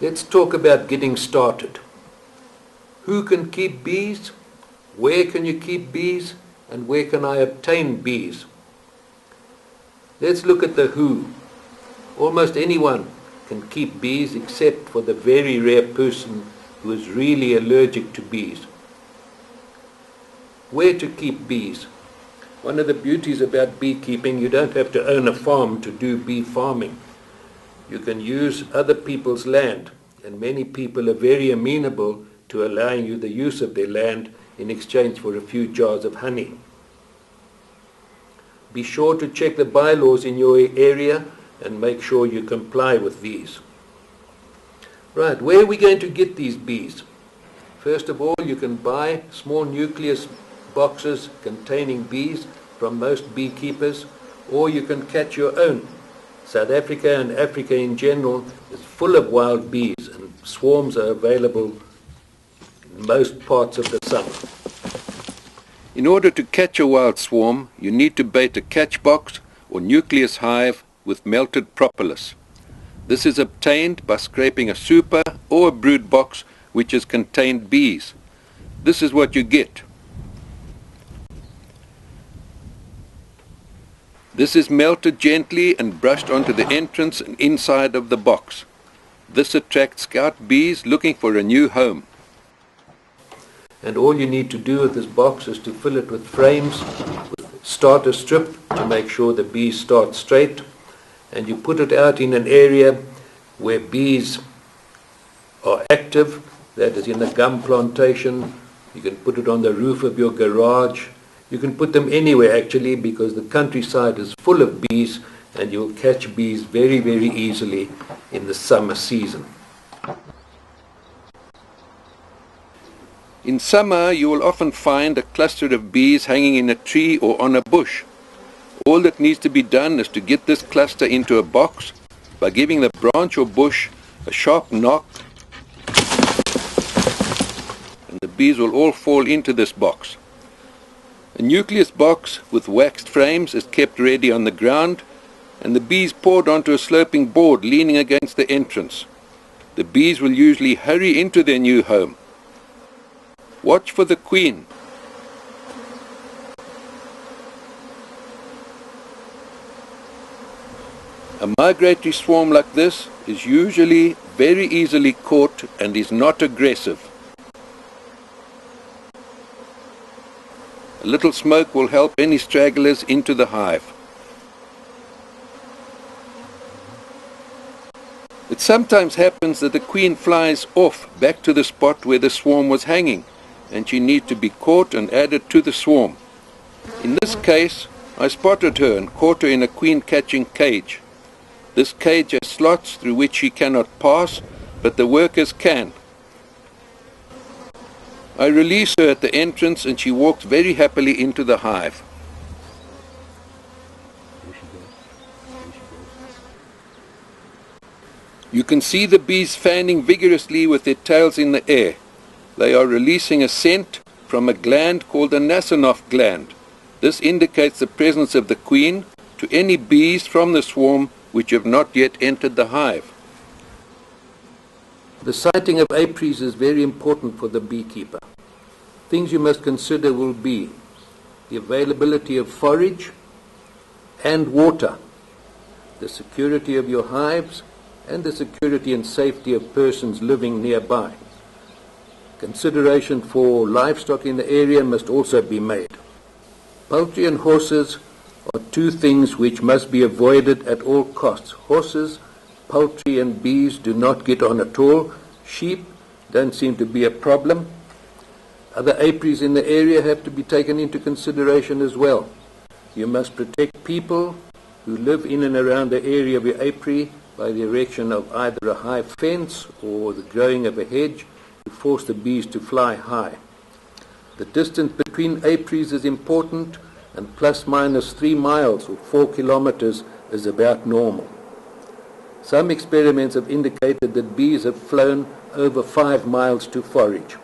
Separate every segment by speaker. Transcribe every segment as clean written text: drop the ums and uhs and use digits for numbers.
Speaker 1: Let's talk about getting started. Who can keep bees? Where can you keep bees? And where can I obtain bees? Let's look at the who. Almost anyone can keep bees except for the very rare person who is really allergic to bees. Where to keep bees? One of the beauties about beekeeping, you don't have to own a farm to do bee farming. You can use other people's land, and many people are very amenable to allowing you the use of their land in exchange for a few jars of honey. Be sure to check the bylaws in your area and make sure you comply with these. Right, where are we going to get these bees? First of all, you can buy small nucleus boxes containing bees from most beekeepers, or you can catch your own. South Africa and Africa in general is full of wild bees, and swarms are available in most parts of the summer. In order to catch a wild swarm, you need to bait a catch box or nucleus hive with melted propolis. This is obtained by scraping a super or a brood box which has contained bees. This is what you get. This is melted gently and brushed onto the entrance and inside of the box. This attracts scout bees looking for a new home. And all you need to do with this box is to fill it with frames, with starter strip to make sure the bees start straight, and you put it out in an area where bees are active, that is in a gum plantation. You can put it on the roof of your garage. You can put them anywhere actually, because the countryside is full of bees and you'll catch bees very, very easily in the summer season. In summer, you will often find a cluster of bees hanging in a tree or on a bush. All that needs to be done is to get this cluster into a box by giving the branch or bush a sharp knock, and the bees will all fall into this box. A nucleus box with waxed frames is kept ready on the ground, and the bees poured onto a sloping board leaning against the entrance. The bees will usually hurry into their new home. Watch for the queen. A migratory swarm like this is usually very easily caught and is not aggressive. A little smoke will help any stragglers into the hive. It sometimes happens that the queen flies off back to the spot where the swarm was hanging, and she needs to be caught and added to the swarm. In this case, I spotted her and caught her in a queen-catching cage. This cage has slots through which she cannot pass, but the workers can. I release her at the entrance and she walks very happily into the hive. You can see the bees fanning vigorously with their tails in the air. They are releasing a scent from a gland called the Nasonov gland. This indicates the presence of the queen to any bees from the swarm which have not yet entered the hive. The sighting of apiaries is very important for the beekeeper. Things you must consider will be the availability of forage and water, the security of your hives, and the security and safety of persons living nearby. Consideration for livestock in the area must also be made. Poultry and horses are two things which must be avoided at all costs. Horses, poultry and bees do not get on at all. Sheep don't seem to be a problem. Other apiaries in the area have to be taken into consideration as well. You must protect people who live in and around the area of your apiary by the erection of either a high fence or the growing of a hedge to force the bees to fly high. The distance between apiaries is important, and plus minus 3 miles or 4 kilometers is about normal. Some experiments have indicated that bees have flown over 5 miles to forage.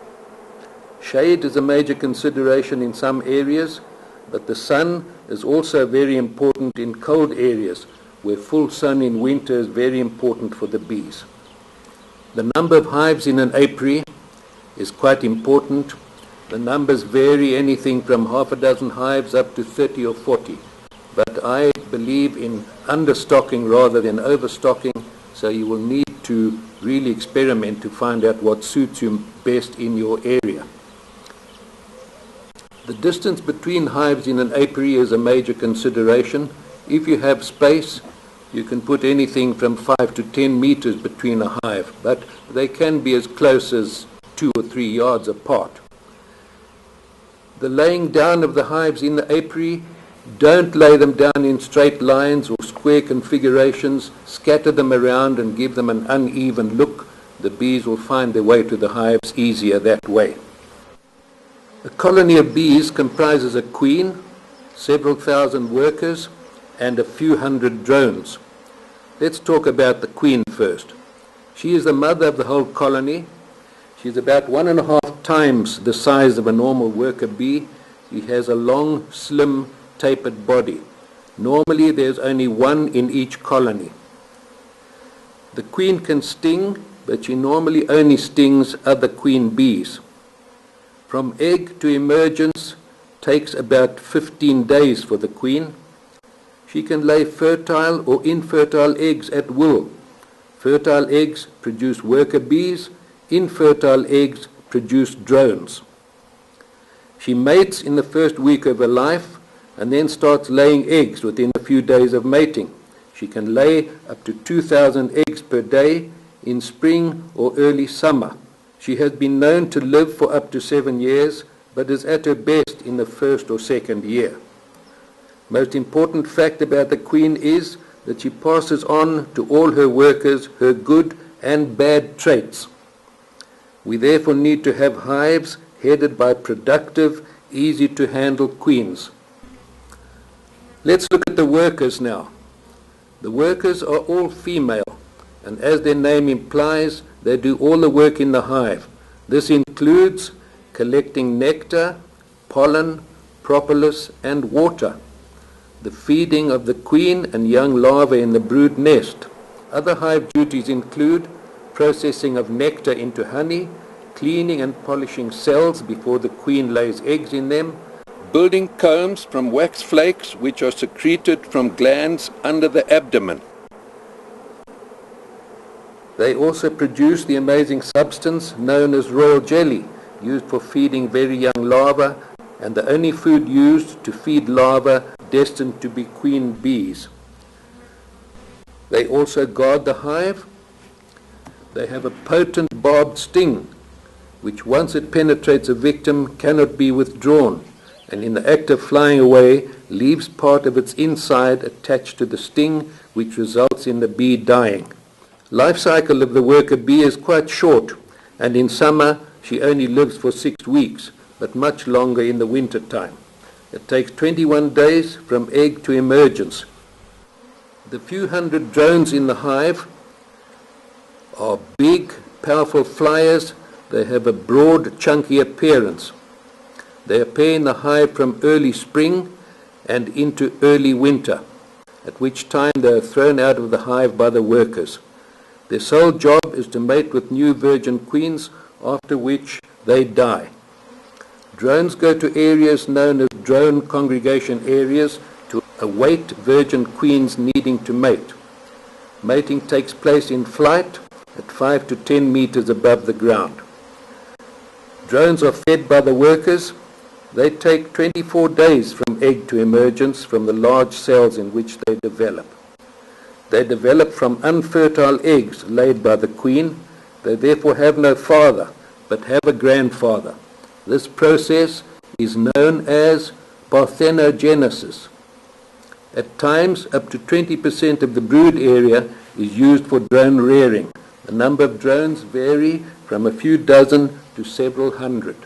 Speaker 1: Shade is a major consideration in some areas, but the sun is also very important in cold areas where full sun in winter is very important for the bees. The number of hives in an apiary is quite important. The numbers vary anything from half a dozen hives up to 30 or 40. But I believe in understocking rather than overstocking, so you will need to really experiment to find out what suits you best in your area. The distance between hives in an apiary is a major consideration. If you have space, you can put anything from 5 to 10 meters between a hive, but they can be as close as 2 or 3 yards apart. The laying down of the hives in the apiary, don't lay them down in straight lines or square configurations. Scatter them around and give them an uneven look. The bees will find their way to the hives easier that way. A colony of bees comprises a queen, several thousand workers, and a few hundred drones. Let's talk about the queen first. She is the mother of the whole colony. She is about 1.5 times the size of a normal worker bee. She has a long, slim, tapered body. Normally there's only one in each colony. The queen can sting, but she normally only stings other queen bees. From egg to emergence takes about 15 days for the queen. She can lay fertile or infertile eggs at will. Fertile eggs produce worker bees, infertile eggs produce drones. She mates in the first week of her life and then starts laying eggs within a few days of mating. She can lay up to 2,000 eggs per day in spring or early summer. She has been known to live for up to 7 years, but is at her best in the first or second year. Most important fact about the queen is that she passes on to all her workers her good and bad traits. We therefore need to have hives headed by productive, easy-to-handle queens. Let's look at the workers now. The workers are all female, and as their name implies, they do all the work in the hive. This includes collecting nectar, pollen, propolis, and water, the feeding of the queen and young larvae in the brood nest. Other hive duties include processing of nectar into honey, cleaning and polishing cells before the queen lays eggs in them, building combs from wax flakes which are secreted from glands under the abdomen. They also produce the amazing substance known as royal jelly, used for feeding very young larvae, and the only food used to feed larvae destined to be queen bees. They also guard the hive. They have a potent barbed sting, which once it penetrates a victim cannot be withdrawn, and in the act of flying away leaves part of its inside attached to the sting, which results in the bee dying. Life cycle of the worker bee is quite short, and in summer she only lives for 6 weeks, but much longer in the winter time. It takes 21 days from egg to emergence. The few hundred drones in the hive are big, powerful flyers. They have a broad, chunky appearance. They appear in the hive from early spring and into early winter, at which time they are thrown out of the hive by the workers. Their sole job is to mate with new virgin queens, after which they die. Drones go to areas known as drone congregation areas to await virgin queens needing to mate. Mating takes place in flight at 5 to 10 meters above the ground. Drones are fed by the workers. They take 24 days from egg to emergence from the large cells in which they develop. They develop from unfertile eggs laid by the queen. They therefore have no father, but have a grandfather. This process is known as Parthenogenesis. At times, up to 20% of the brood area is used for drone rearing. The number of drones vary from a few dozen to several hundred.